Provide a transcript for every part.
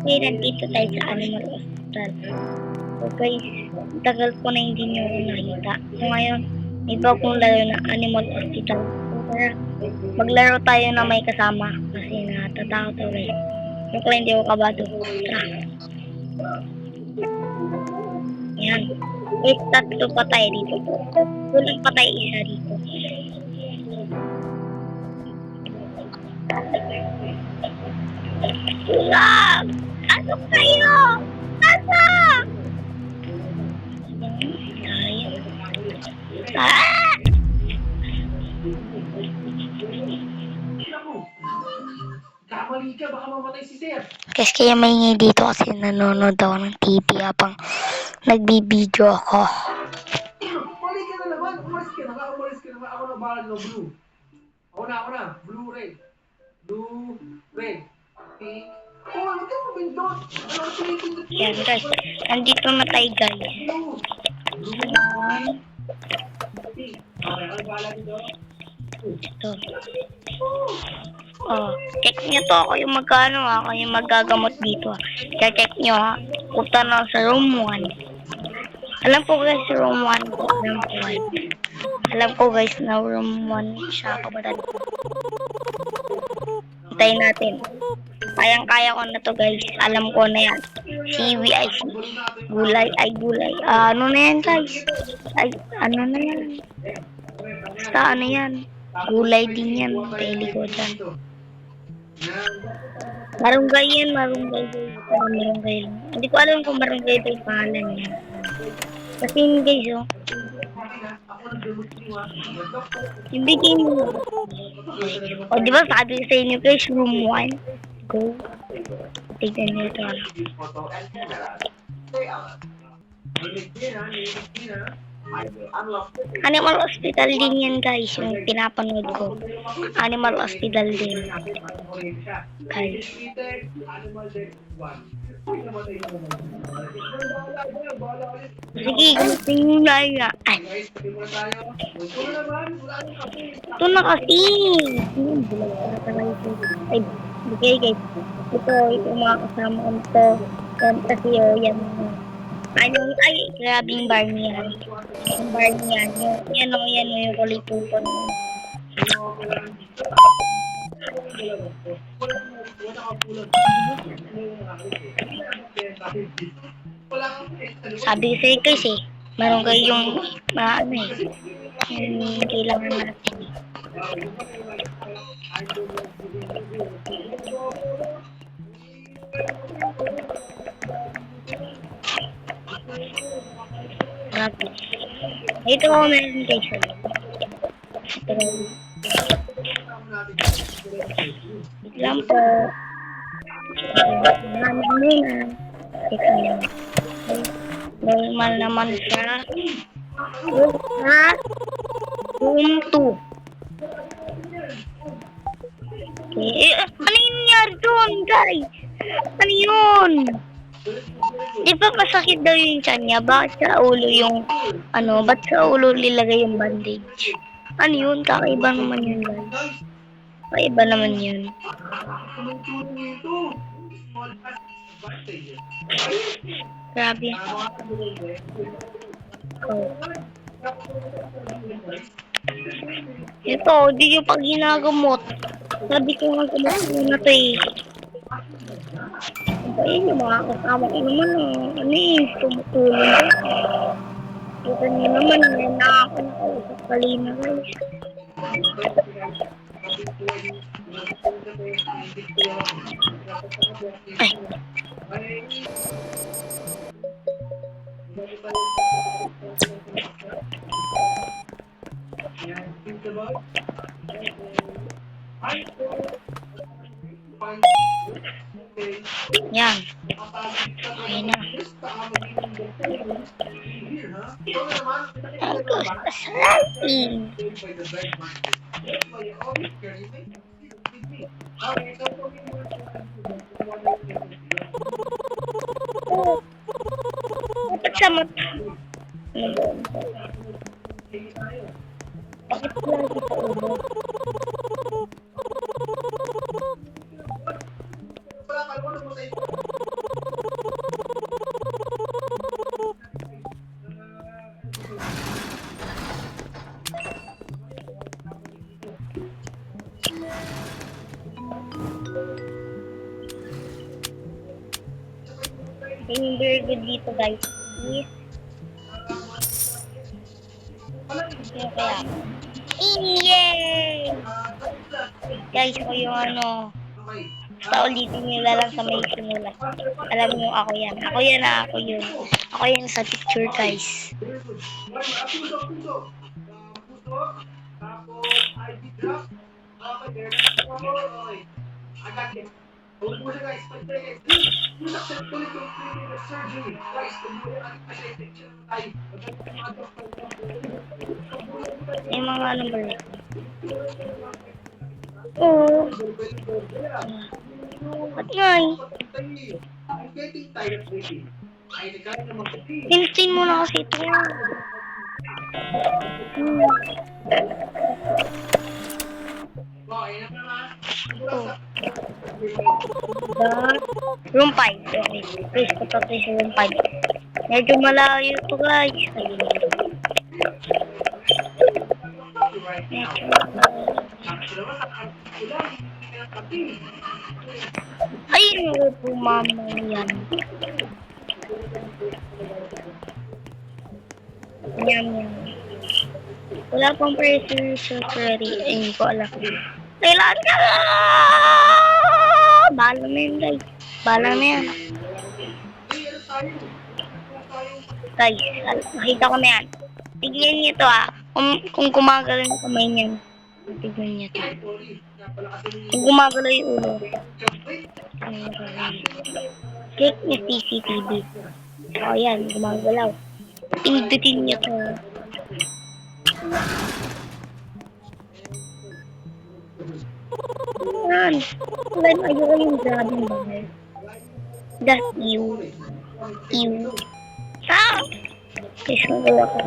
Okay, nandito tayo sa Animal Hospital. So guys, tagal ko na hindi nyo ako nakita. So ngayon, may bagong laro na Animal Hospital. So tara, maglaro tayo na may kasama. Kasi natatakot ako guys. So kaya hindi ako kabado. Tara. Yan. Wait, tatlo pa tayo dito. Kulang pa tayo isa dito. Kulang! Asok kayo! Asok! Tayo. Ah! Kamali ka, baka mamatay si Sir. Guys, kaya maingay dito kasi nanonood ako ng TV habang nagbibideo ako. Mali ka na naman. Umalis ka na nga. Ako na bahala ng blue. Ako na. Blue, red. Blue, red. Pink. Oh, ano ka mabindot? Yan guys, nandito na tayo guys. Blue. Pink. Okay, ako bahala dito. Ito. Oh, check nyo to. Ako yung magkano ako yung magagamot dito. Check nyo ha. Punta na sa room 1. Alam ko guys, room 1 ko. Alam ko guys na room 1 siya kabatad. Hintayin natin. Kayang-kaya ko na to guys. Alam ko na yan. CVIC. Gulay. Ano na yan guys? Ay, ano na yan? Basta ano yan? Gulay din yan. Pili ko dyan. Marunggay yan. Marunggay. Hindi ko alam kung marunggay ito yung pangalan niya. Kasi yun guys oh. Ibigay mo. O diba sabi ko sa inyo guys, room 1. Go. Tignan nyo ito. Animal Hospital din yan guys, yung pinapanood ko. Animal Hospital din. Guys. Sige, gusto nyo na nga. Ay. Ito na kasi. Ay, bigay guys. Ito mga kasama ko ito. Yan kasi yan. Ay, grabing Barney yan. Yung Barney yan. Yan yung kulay pupon. Sabi ko sa'yo guys eh, meron kayong yung kailangan natin. Grabe. Ito ako meron guys. Ito lang po. Maraming muna. Ito yun. Normal naman siya. Room 2. Okay. Ano yung nangyari doon, guys? Ano yun? Di ba masakit daw yung tiyan niya? Bakit sa ulo yung, ba't sa ulo nilagay yung bandage? Ano yun? Kakaiba naman yun, guys. Kakaiba naman yun. Grabe. Oh. Ito, di yung pag ginagamot. Sabi ko nga gamot muna ito eh. Ayun yung mga kasama ko naman tumutulong. Ito nyo naman, na ako nakausap kalina guys. Ay. Yan. Okay na. Ang gusto sa atin. Dapat sa mata. Bakit lagi sa ulo? Yung very good dito, guys. Yes. Kaya kaya. Yay! Guys, ako yung ano. Basta ulitin nyo lang sa may sinulat. Alam nyo, ako yan. Ako yan ako yun. Ako yan sa picture, guys. Very good. Puso, puso. Puso. Tapos, ID drop. Okay, there. Okay. I got it. Huwag mo siya, guys. 5 seconds. You successfully completed the surgery. Guys, tumuloy ang picture tayo. May mga number. Oo. Ba't nga eh? I'm getting tired of waiting. Ay, nagkaya naman ko. Pinutin mo na kasi ito. Okay, na naman. Room 5. Okay. Please, patok sa room 5. Medyo malayo ito, guys. Ayun mo po, mama yan. Yum, yum. Wala pang person ready. Ayun ko alam. Kailangan ka! Bala na yun, guys. Bala na yan. Guys, nakita ko na yan. Tignan niyo to kung gumagalaw yung kamay niyan. Tignan niyo to. Kung gumagalaw yung ulo. Click niyo CCTV. O yan, gumagalaw. Pindutin niyo to. Yan. Then, ayoko yung grabbing bagay. That's you. You. Ah! Please, magawa ko.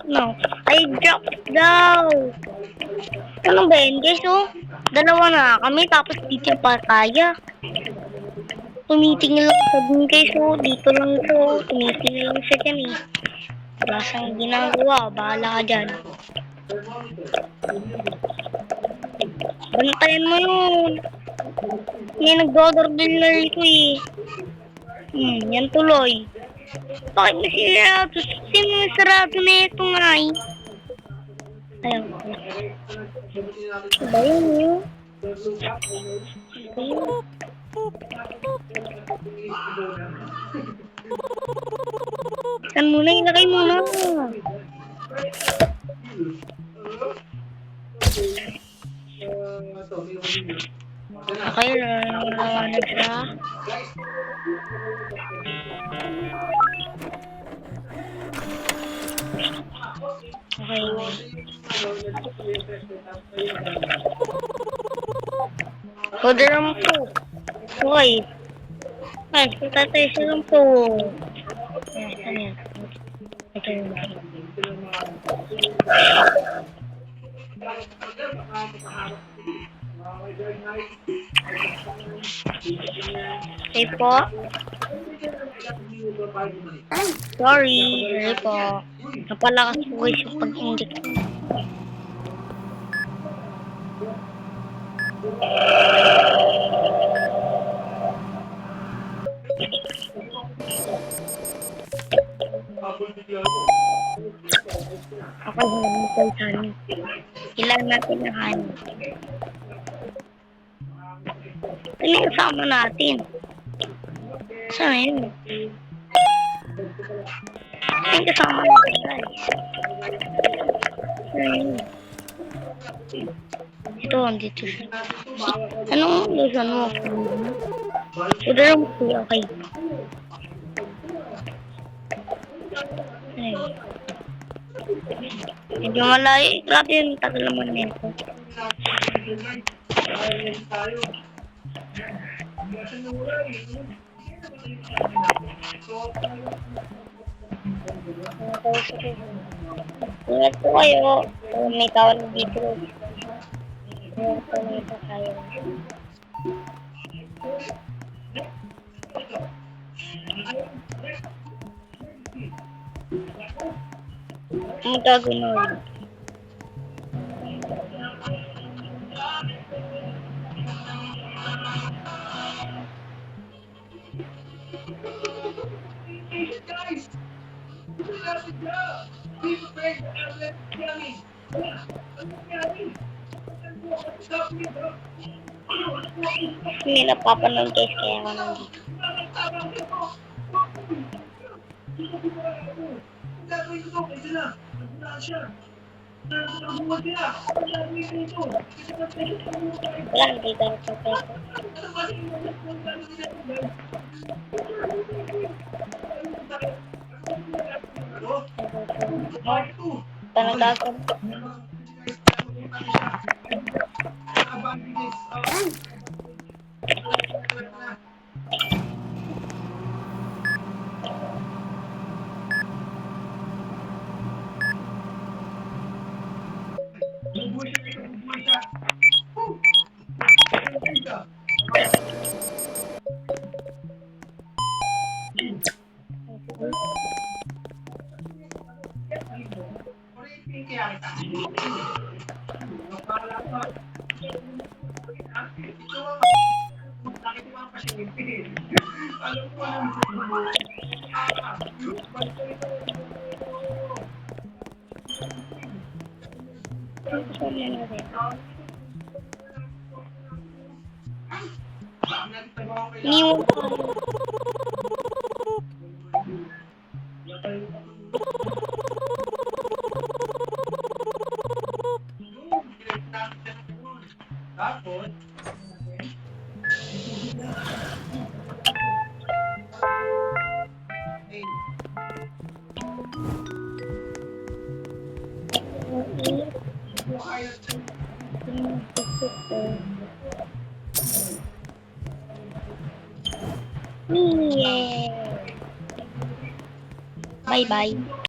No. I dropped down. Ano ba yun, guys, oh? Dalawa na kami, tapos dito pa kaya. Tumitingin lang sa dun, guys, oh. Dito lang ito. Tumitingin lang siya dyan, eh. Wala siyang ginagawa. Bahala ka dyan. Bantayan mo yun. May nag-doorbell na rito, eh. Yan tuloy. Bakit na sirado? Sino na sarado na ito nga, eh? Ayaw ko. Ba yun, yun? Ba yun? Saan muna? Ilagay muna. Okay, nalawanan siya. Okay. Room 2. Okay. Ay, punta tayo sa room 2. Ayan, saan yan? Ito yung okay po. Sorry po. Napalakas po guys yung pag-inject. Ako yung tayo sa amin. Kailangan natin ng honey. Ano yung kasama natin? Saan na yun? Ano yung kasama natin, guys? Saan na yun? Ito, andito siya. Anong lusan mo? Udara mo siya, okay. Ayun. Medyo malayo. Grabe yung tagal naman nito. Ingat po kayo. May tawag dito. Ingat po nito kayo. Ang gagawin. Hindi napapanood guys, kaya ako nandito. Gagawin ko to, pwede na. Nagbulaan siya. Nagbulaan siya. Ang gagawin ko ito. Wala, hindi ka rin pwede. Tanong gagawin. Iniwan ko. Tapos, Yeah. Bye-bye.